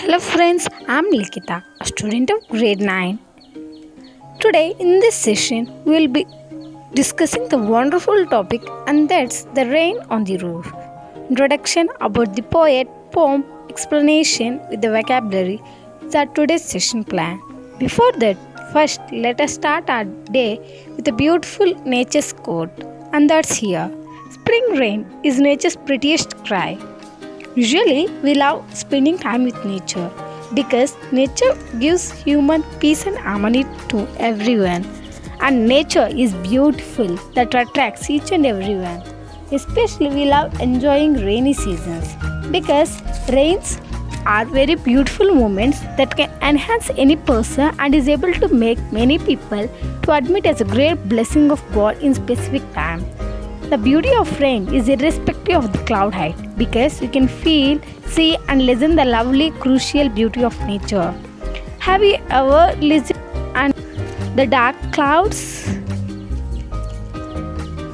Hello friends, I'm Likhitha, a student of grade 9. Today in this session we will be discussing the wonderful topic and that's the rain on the roof. Introduction about the poet, poem, explanation with the vocabulary is our today's session plan. Before that, first let us start our day with a beautiful nature's quote and that's here. Spring rain is nature's prettiest cry. Usually, we love spending time with nature because nature gives human peace and harmony to everyone. And nature is beautiful that attracts each and everyone. Especially, we love enjoying rainy seasons because rains are very beautiful moments that can enhance any person and is able to make many people to admit as a great blessing of God in specific time. The beauty of rain is irrespective of the cloud height because you can feel, see and listen the lovely crucial beauty of nature. Have you ever listened and the dark clouds?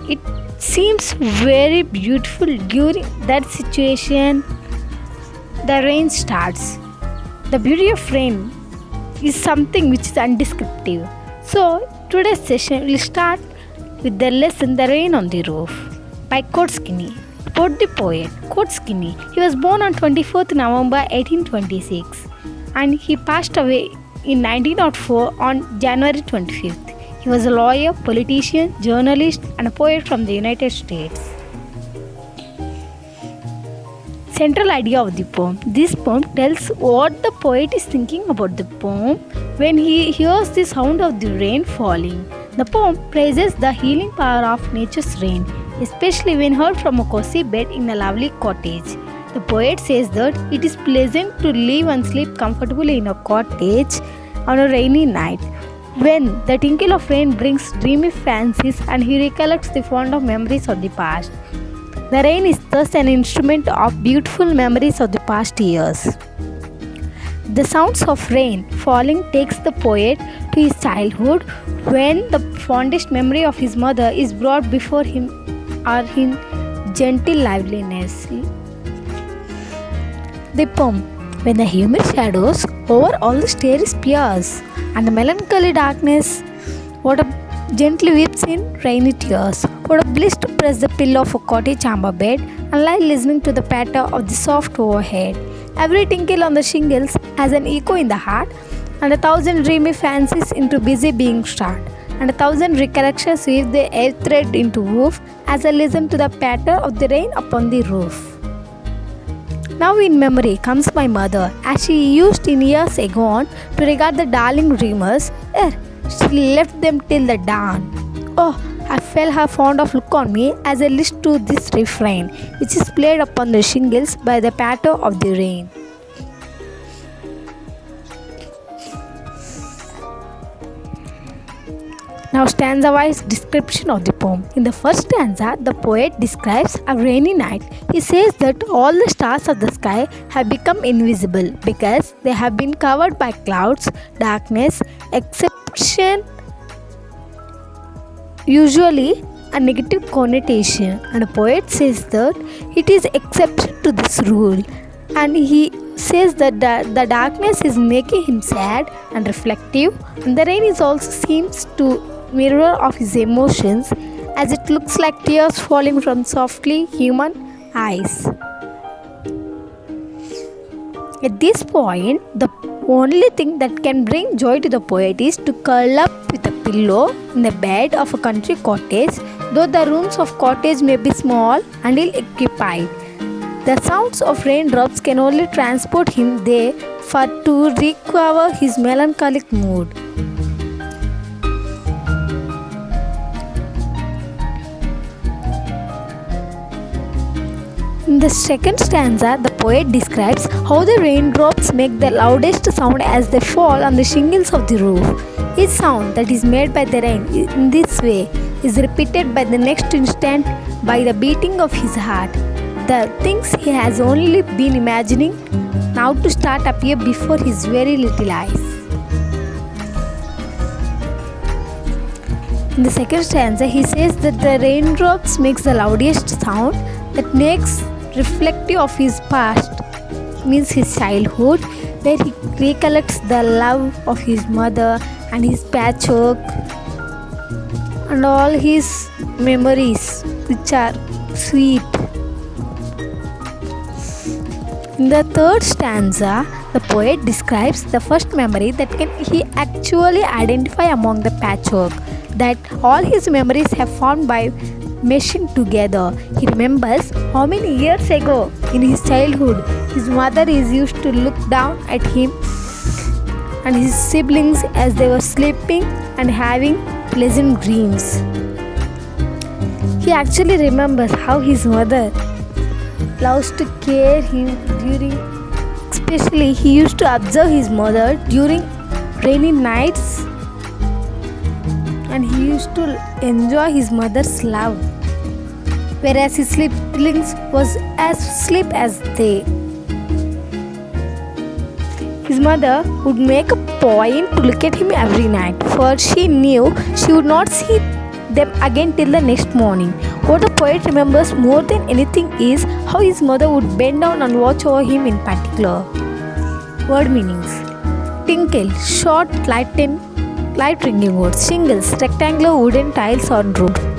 It seems very beautiful during that situation. The rain starts. The beauty of rain is something which is undescriptive. So today's session will start with the lesson The Rain on the Roof by Kinney. About the poet Kinney. He was born on 24th November 1826 and he passed away in 1904 on January 25th. He was a lawyer, politician, journalist and a poet from the United States. Central idea of the poem. This poem tells what the poet is thinking about the poem when he hears the sound of the rain falling. The poem praises the healing power of nature's rain, especially when heard from a cozy bed in a lovely cottage. The poet says that it is pleasant to live and sleep comfortably in a cottage on a rainy night, when the tinkle of rain brings dreamy fancies and he recollects the fond of memories of the past. The rain is thus an instrument of beautiful memories of the past years. The sounds of rain falling takes the poet to his childhood when the fondest memory of his mother is brought before him or in gentle liveliness. The poem. When the humid shadows over all the starry spheres and the melancholy darkness, what a gently weeps in rainy tears. What a bliss to press the pillow of a cottage chamber bed and lie listening to the patter of the soft overhead. Every tinkle on the shingles has an echo in the heart, and 1,000 dreamy fancies into busy being stirred, and 1,000 recollections weave the air thread into woof as I listen to the patter of the rain upon the roof. Now in memory comes my mother, as she used in years agone to regard the darling dreamers, she left them till the dawn. Oh, I felt her fond of look on me as I listened to this refrain, which is played upon the shingles by the patter of the rain. Now stanza-wise description of the poem. In the first stanza, the poet describes a rainy night. He says that all the stars of the sky have become invisible because they have been covered by clouds, darkness, exception usually a negative connotation, and a poet says that it is exception to this rule, and he says that the darkness is making him sad and reflective, and the rain is also seems to mirror of his emotions as it looks like tears falling from softly human eyes. At this point, the only thing that can bring joy to the poet is to curl up with a pillow in the bed of a country cottage, though the rooms of cottage may be small and ill-occupied. The sounds of raindrops can only transport him there for to recover his melancholic mood. In the second stanza, the poet describes how the raindrops make the loudest sound as they fall on the shingles of the roof. Each sound that is made by the rain in this way is repeated by the next instant by the beating of his heart. The things he has only been imagining now to start appear before his very little eyes. In the second stanza, he says that the raindrops makes the loudest sound that makes reflective of his past. means his childhood, where he recollects the love of his mother and his patchwork and all his memories, which are sweet. In the third stanza, the poet describes the first memory that can he actually identify among the patchwork, that all his memories have formed by meshing together. He remembers how many years ago in his childhood his mother is used to look down at him and his siblings as they were sleeping and having pleasant dreams. He actually remembers how his mother loves to care him during, especially he used to observe his mother during rainy nights, and he used to enjoy his mother's love, whereas his siblings was as asleep as they. His mother would make a point to look at him every night, for she knew she would not see them again till the next morning. What the poet remembers more than anything is how his mother would bend down and watch over him in particular. Word meanings: tinkle, short, light ringing words. Shingles, rectangular wooden tiles on roof.